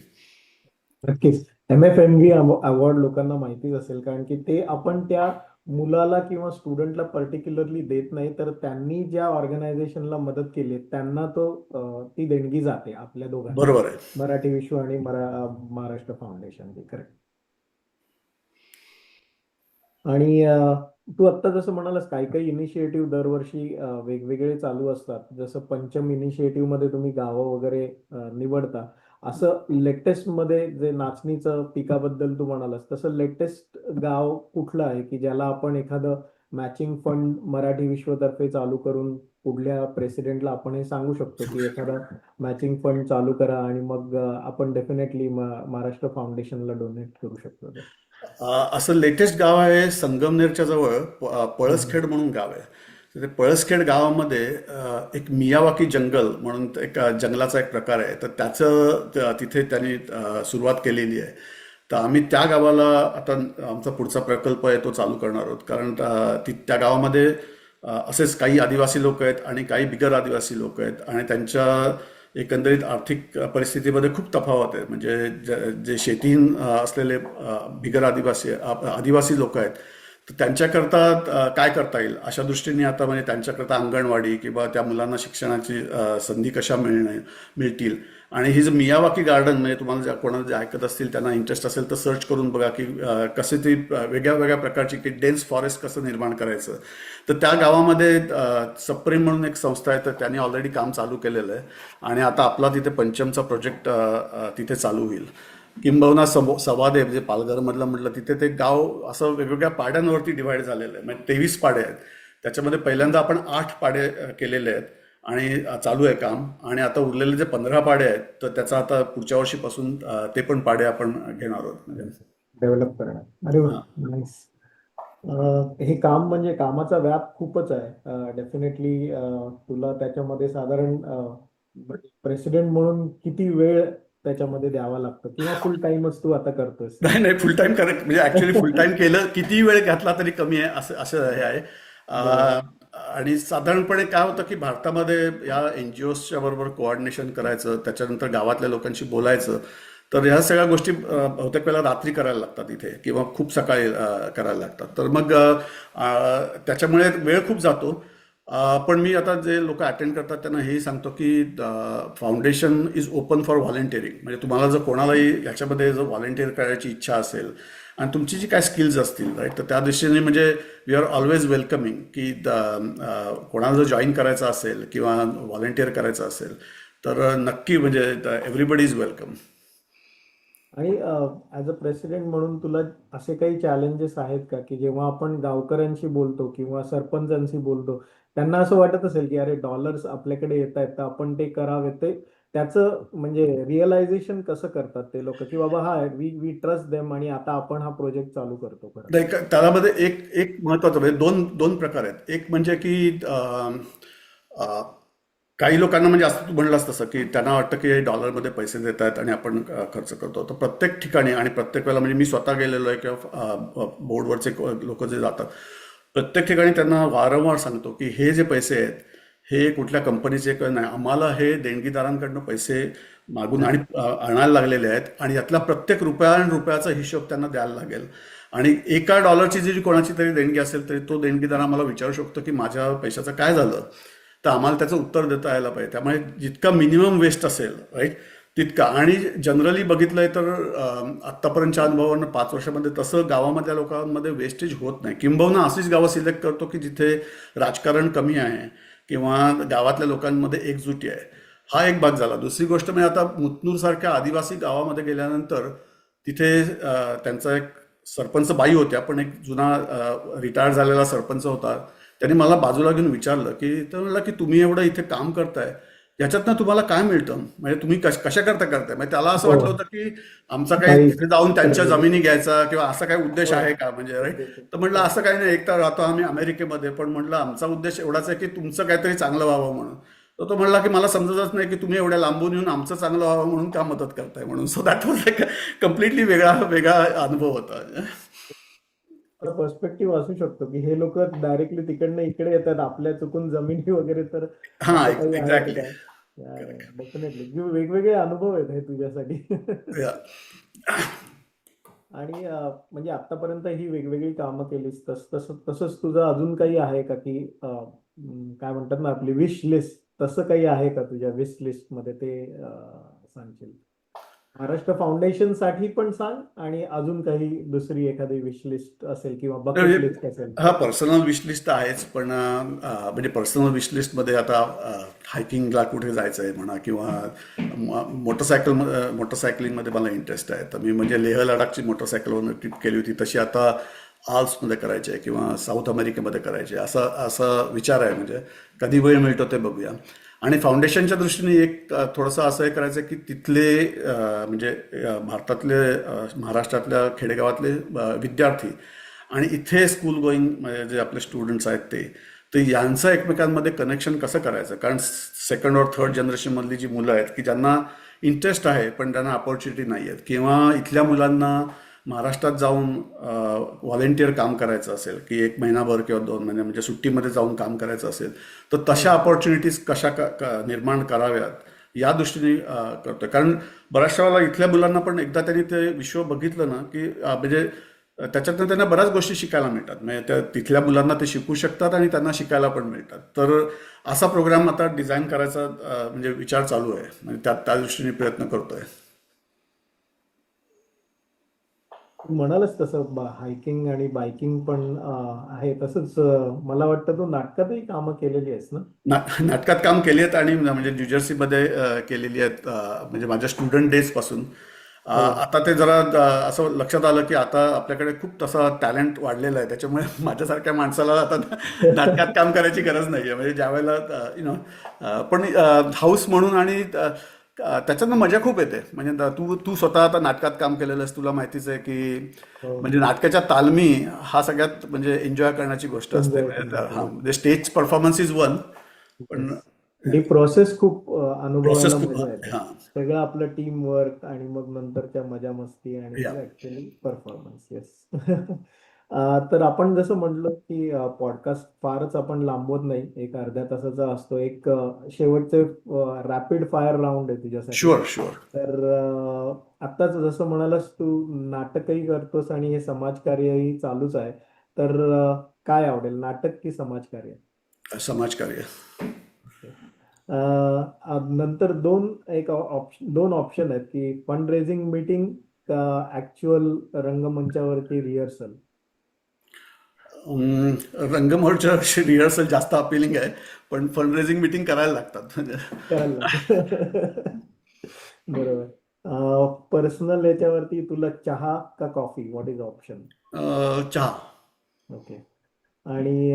नक्कीच. MFMV अवॉर्ड लोकांना माहितीच असेल, कारण की ते आपण त्या मुलाला किंवा स्टुडंटला पर्टिक्युलरली देत नाही, तर त्यांनी ज्या ऑर्गनायझेशनला मदत केली त्यांना ती देणगी जाते आपल्या दोघांना, बरोबर आहे. मराठी विश्व आणि महाराष्ट्र फाउंडेशन. करेक्ट. आणि तू आत्ता जसं म्हणालास, काही काही इनिशिएटिव्ह दरवर्षी वेगवेगळे चालू असतात. जसं पंचम इनिशिएटिव्ह मध्ये तुम्ही गावं वगैरे निवडता. असं लेटेस्ट मध्ये जे नाचणीचं पिकाबद्दल तू म्हणालास, तसं लेटेस्ट गाव कुठलं आहे की ज्याला आपण एखादं मॅचिंग फंड मराठी विश्वतर्फे चालू करून पुढल्या प्रेसिडेंटला आपण हे सांगू शकतो की एखादा मॅचिंग फंड चालू करा, आणि मग आपण डेफिनेटली महाराष्ट्र फाउंडेशनला डोनेट करू शकतो ते. असं लेटेस्ट गाव आहे संगमनेरच्या जवळ हम्म. पळसखेड म्हणून गाव आहे. तर ते पळसखेड गावामध्ये एक मियावाकी जंगल म्हणून एक जंगलाचा एक प्रकार आहे, तर तिथे त्यांनी सुरुवात केलेली आहे. तर आम्ही त्या गावाला आता आमचा पुढचा प्रकल्प आहे तो चालू करणार आहोत, कारण त्या गावामध्ये असेच काही आदिवासी लोक आहेत आणि काही बिगर आदिवासी लोक आहेत, आणि त्यांच्या एकंदरीत आर्थिक परिस्थितीमध्ये खूप तफावत आहे. म्हणजे जे शेतीहीन असलेले बिगर आदिवासी लोक आहेत, तर त्यांच्याकरता काय करता येईल अशा दृष्टीने आता म्हणजे त्यांच्याकरता अंगणवाडी किंवा त्या मुलांना शिक्षणाची संधी कशा मिळतील. आणि ही जी मियावाकी गार्डन, म्हणजे तुम्हाला कोणाला जे ऐकत असतील त्यांना इंटरेस्ट असेल तर सर्च करून बघा की कसे ती वेगळ्या वेगळ्या प्रकारची की डेन्स फॉरेस्ट कसं निर्माण करायचं. तर त्या गावामध्ये सप्रेम म्हणून एक संस्था आहे, तर त्यांनी ऑलरेडी काम चालू केलेलं आहे. आणि आता आपला तिथे पंचमचा प्रोजेक्ट तिथे चालू होईल. किंबहुना सवादे म्हणजे पालघरमधलं म्हटलं, तिथे ते गाव असं वेगवेगळ्या पाड्यांवरती डिव्हाइड झालेलं आहे. म्हणजे 23 पाडे आहेत. त्याच्यामध्ये पहिल्यांदा आपण 8 पाडे केलेले आहेत आणि चालू आहे काम. आणि आता उरलेले जे 15 पाडे आहेत, तर त्याचा आता पुढच्या वर्षीपासून ते पण पाडे आपण घेणार आहोत. म्हणजे डेव्हलप करणार. अरे वा, हां. नाईस. हे काम म्हणजे कामाचा व्याप खूपच आहे डेफिनेटली. तुला त्याच्यामध्ये साधारण प्रेसिडेंट म्हणून किती वेळ त्याच्यामध्ये द्यावा लागतो, किंवा फुल टाइमच तू आता करतोस? नाही नाही, फुल टाइम करेक्ट, म्हणजे ऍक्च्युली फुल टाइम केलं किती वेळ घातला तरी कमी आहे, असं असं हे आहे. बरोबर. अं, आणि साधारणपणे काय होतं की भारतामध्ये या NGOsच्या बरोबर कोऑर्डिनेशन करायचं, त्याच्यानंतर गावातल्या लोकांशी बोलायचं, तर ह्या सगळ्या गोष्टी बहुतेक वेळेला रात्री करायला लागतात इथे, किंवा खूप सकाळी करायला लागतात. तर मग त्याच्यामुळे वेळ खूप जातो. पण मी आता जे लोक अटेंड करतात त्यांना हेही सांगतो की foundation is open for volunteering. म्हणजे तुम्हाला जर कोणालाही याच्यामध्ये जर व्हॉलेंटिअर करायची इच्छा असेल आणि तुमची जी काय स्किल्स असतील, राईट, तर त्या दृष्टीने म्हणजे वी आर ऑलवेज वेलकमिंग की कोणाला जर जॉईन करायचं असेल किंवा व्हॉलेंटिअर करायचं असेल तर नक्की, म्हणजे एव्हरीबडी इज वेलकम. आणि ऍज अ प्रेसिडेंट म्हणून तुला असे काही चॅलेंजेस आहेत का, की जेव्हा आपण गावकऱ्यांशी बोलतो किंवा सरपंचांशी बोलतो, त्यांना असं वाटत असेल की अरे डॉलर्स आपल्याकडे येत आहेत तर आपण ते करावे, ते त्याचं म्हणजे रिअलायझेशन कसं करतात ते लोक, की बाबा हा वी वी ट्रस्ट देम आणि आता आपण हा प्रोजेक्ट चालू करतो खरं? नाही त्यामध्ये एक एक महत्वाचं म्हणजे दोन दोन प्रकार आहेत. एक म्हणजे की काही लोकांना म्हणजे असं तू म्हणलास तसं की त्यांना वाटतं की हे डॉलरमध्ये पैसे देत आहेत आणि आपण खर्च करतो. तर प्रत्येक ठिकाणी आणि प्रत्येक वेळेला म्हणजे मी स्वतः गेलेलो आहे किंवा बोर्डवरचे लोक जे जातात, प्रत्येक ठिकाणी त्यांना वारंवार सांगतो की हे जे पैसे आहेत हे कुठल्या कंपनीचे नाही, आम्हाला हे देणगीदारांकडनं पैसे मागून आणि आणायला लागलेले आहेत, आणि यातला प्रत्येक रुपया आणि रुपयाचा हिशोब त्यांना द्यायला लागेल. आणि एका डॉलरची जी कोणाची तरी देणगी असेल तरी तो देणगीदार आम्हाला विचारू शकतो की माझ्या पैशाचं काय झालं, तर आम्हाला त्याचं उत्तर देता यायला पाहिजे. त्यामुळे जितका मिनिमम वेस्ट असेल, राईट, तितका. आणि जनरली बघितलंय तर आत्तापर्यंतच्या अनुभवानं 5 वर्षामध्ये तसं गावामधल्या लोकांमध्ये वेस्टेज होत नाही. किंबहुना अशीच गावं सिलेक्ट करतो की जिथे राजकारण कमी आहे किंवा गावातल्या लोकांमध्ये एकजुटी आहे. हा एक भाग झाला. दुसरी गोष्ट म्हणजे आता मुतनूर सारख्या आदिवासी गावामध्ये गेल्यानंतर तिथे त्यांचा एक सरपंच बाई होत्या, पण एक जुना रिटायर्ड झालेला सरपंच होता. त्यांनी मला बाजूला घेऊन विचारलं की, तर म्हणलं की तुम्ही एवढं इथे काम करताय, याच्यातनं तुम्हाला काय मिळतं, म्हणजे तुम्ही कशा करता करताय. म्हणजे त्याला असं हो, वाटलं होतं की आमचा काही काही तिथे जाऊन त्यांच्या करण्याचे. जमिनी घ्यायचा किंवा असा काही उद्देश हो, आहे का, म्हणजे राईट. उद्देश आहे. तर म्हटलं हो. असं काही नाही, एक तर राहतो आम्ही अमेरिकेमध्ये, पण म्हटलं आमचा उद्देश एवढाच आहे की तुमचं काहीतरी चांगलं व्हावं म्हणून. तर तो म्हणला की मला समजतच नाही की तुम्ही एवढ्या लांबून येऊन आमचं चांगलं व्हावं म्हणून का मदत करताय म्हणून. सो दॅट वॉज एक कम्प्लिटली वेगळा वेगळा अनुभव होता. पर्स्पेक्टिव्ह असू शकतो की हे लोक डायरेक्टली तिकडनं इकडे येतात आपल्या चुकून जमिनी वगैरे, तर हा, असं काही आहे का एक्झॅक्टली. काय? डेफिनेटली वेगवेगळे अनुभव आहेत हे तुझ्यासाठी. आणि म्हणजे आतापर्यंत ही वेगवेगळी कामं केलीस, तसंच तुझं अजून काही आहे का की काय म्हणतात ना आपली विश लिस्ट, तसं काही आहे का तुझ्या विश लिस्ट मध्ये ते सांगशील? महाराष्ट्र फाउंडेशन साठी पण सांग, आणि अजून काही दुसरी एखादी विश लिस्ट असेल किंवा बकेट म्हणजे लिस्ट असेल. हा पर्सनल विश लिस्ट आहेच, पण म्हणजे पर्सनल विश लिस्टमध्ये आता हायकिंगला कुठे जायचं आहे म्हणा, किंवा मोटरसायकलिंगमध्ये मला इंटरेस्ट आहे. तर मी म्हणजे लेह लडाखची मोटरसायकलवर ट्रिप केली होती, तशी आता आल्प्समध्ये करायची आहे किंवा साऊथ अमेरिकेमध्ये करायची आहे, असा असा विचार आहे. म्हणजे कधी वेळ मिळतो ते बघूया. आणि फाउंडेशनच्या दृष्टीने एक थोडंसं असं हे करायचं की तिथले म्हणजे भारतातले महाराष्ट्रातल्या खेडेगावातले विद्यार्थी आणि इथे स्कूल गोईंग म्हणजे जे आपले स्टुडंट्स आहेत तर यांचं एकमेकांमध्ये कनेक्शन कसं करायचं. कारण सेकंड और थर्ड जनरेशनमधली जी मुलं आहेत की ज्यांना इंटरेस्ट आहे पण त्यांना अपॉर्च्युनिटी नाही आहेत, किंवा इथल्या मुलांना महाराष्ट्रात जाऊन व्हॉलेंटिअर काम करायचं असेल की 1 महिनाभर किंवा 2 महिने म्हणजे सुट्टीमध्ये जाऊन काम करायचं असेल, तर तशा अपॉर्च्युनिटीज कशा निर्माण कराव्यात या दृष्टीने करतोय. कारण बऱ्याचशा वेळेला इथल्या मुलांना पण एकदा त्यांनी ते विश्व बघितलं ना की म्हणजे त्याच्यातनं त्यांना बऱ्याच गोष्टी शिकायला मिळतात. म्हणजे त्या तिथल्या मुलांना ते शिकू शकतात आणि त्यांना शिकायला पण मिळतात. तर असा प्रोग्राम आता डिझाईन करायचा म्हणजे विचार चालू आहे. म्हणजे त्या दृष्टीने प्रयत्न करतोय. तू म्हणालच तसं हायकिंग आणि बायकिंग पण आहे, तसंच मला वाटतं तू नाटकातही कामं केलेली आहेस ना? नाटकात काम केली आहेत आणि म्हणजे न्यूजर्सीमध्ये केलेली आहेत, म्हणजे माझ्या स्टुडंट डेज पासून. हो. आता ते जरा असं लक्षात आलं की आता आपल्याकडे खूप तसा टॅलेंट वाढलेला आहे, त्याच्यामुळे माझ्यासारख्या माणसाला आता नाटकात काम करायची गरज नाही आहे. म्हणजे ज्यावेळेला पण हाऊस म्हणून, आणि त्याच्यातनं मजा खूप येते. म्हणजे तू तू स्वतः आता नाटकात काम केलेलं आहेस, तुला माहितीच आहे की हो. म्हणजे नाटकाच्या तालमी हा सगळ्यात म्हणजे एन्जॉय करण्याची गोष्ट असते. एन्जॉय म्हणजे करण्याची हा गोष्ट. म्हणजे stage performance is one, yes. पण ही प्रोसेस खूप प्रोसेस अनुभवायला खूप. मजा येते. हा. सगळं आपलं टीम वर्क आणि मग नंतरच्या मजा मस्ती आणि या. मग ऍक्च्युली परफॉर्मन्स. येस. तर आपण जसं म्हटलं की पॉडकास्ट फारच आपण लांबवत नाही, एक अर्ध्या तासाचा असतो. एक शेवटचे रॅपिड फायर राऊंड आहे तुझ्यासाठी. Sure sure. तर आत्ताच जसं म्हणालास तू नाटकही करतोस आणि हे समाजकार्यही चालूच आहे. तर काय आवडेल, नाटक की समाजकार्य? समाजकार्य. ओके. नंतर दोन ऑप्शन आहेत की फंड रेझिंग मीटिंग का ऍक्च्युअल रंगमंचावरती रिहर्सल. रंगमंचावरची रिहर्सल जास्त अपिलिंग आहे, पण फंड रेझिंग मिटिंग करायला लागतात म्हणजे. करायला लागतं. बरोबर. पर्सनल याच्यावरती तुला चहा का कॉफी, व्हॉट इज ऑप्शन? चहा. ओके. आणि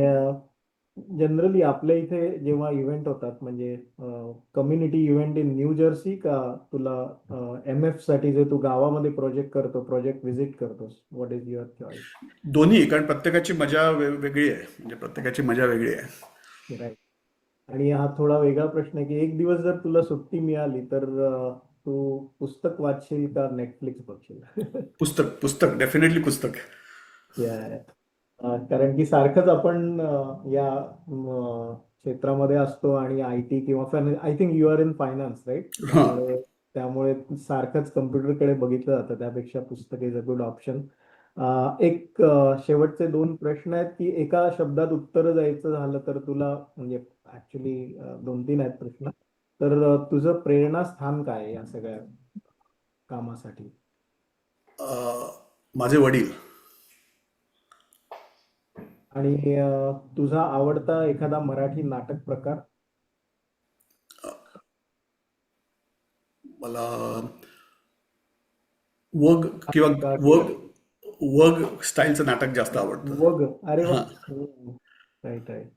जनरली आपल्या इथे जेव्हा इव्हेंट होतात, म्हणजे community event in new Jersey, का तुला एम एफ साठी जे तू गावामध्ये प्रोजेक्ट करतो, प्रोजेक्ट व्हिजिट करतोस, व्हॉट इज युअर चॉईस? दोन्ही, कारण प्रत्येकाची मजा वेगळी आहे. म्हणजे प्रत्येकाची मजा वेगळी आहे. राईट. आणि हा थोडा वेगळा प्रश्न आहे की एक दिवस जर तुला सुट्टी मिळाली तर तू पुस्तक वाचशील का नेटफ्लिक्स बघशील? पुस्तक पुस्तक डेफिनेटली पुस्तक. या कारण की सारखंच आपण या क्षेत्रामध्ये असतो आणि आय टी किंवा I think you are in finance, right? हा. त्यामुळे सारखंच कम्प्युटरकडे बघितलं जातं, त्यापेक्षा पुस्तक इज अ गुड ऑप्शन. एक शेवटचे दोन प्रश्न आहेत की एका शब्दात उत्तर द्यायचं झालं तर तुला, म्हणजे ऍक्च्युली 2-3 आहेत प्रश्न. तर तुझं प्रेरणास्थान काय आहे या सगळ्या कामासाठी? अ, माझे वडील. आणि तुझा आवडता एखादा मराठी नाटक प्रकार? मला वग किंवा हास्य वग किंवा वग स्टाईलचं नाटक जास्त आवडतं. वग. अरे वा. हां. Right, right.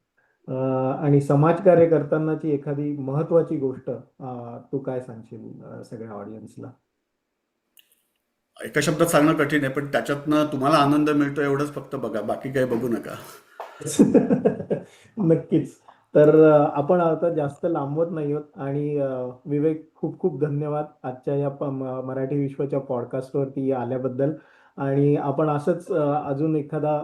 आणि समाजकार्य करतानाची एखादी महत्वाची गोष्ट तू काय सांगशील सगळ्या ऑडियन्सला? एका शब्दात सांगणं कठीण आहे, पण त्याच्यातनं तुम्हाला आनंद मिळतो एवढंच फक्त बघा, बाकी काही बघू नका. नक्कीच. तर आपण आता जास्त लांबवत नाही आहोत आणि विवेक, खूप खूप धन्यवाद आजच्या या मराठी विश्वाच्या पॉडकास्टवरती आल्याबद्दल. आणि आपण असंच अजून एखादा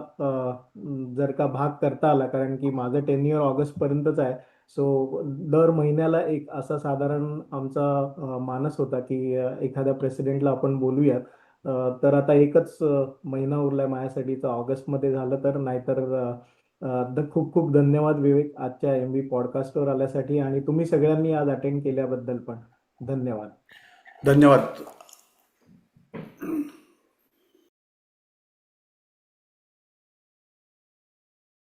जर का भाग करता आला, कारण की माझं टेन्युअर ऑगस्ट पर्यंतच आहे. सो दर महिन्याला एक असा साधारण आमचा मानस होता की एखाद्या प्रेसिडेंटला आपण बोलूयात. तर आता एकच महिना उरलाय माझ्यासाठी, तर ऑगस्टमध्ये झालं तर, नाहीतर खूप खूप धन्यवाद विवेक आजच्या MV पॉडकास्टवर आल्यासाठी, आणि तुम्ही सगळ्यांनी आज अटेंड केल्याबद्दल पण धन्यवाद. धन्यवाद.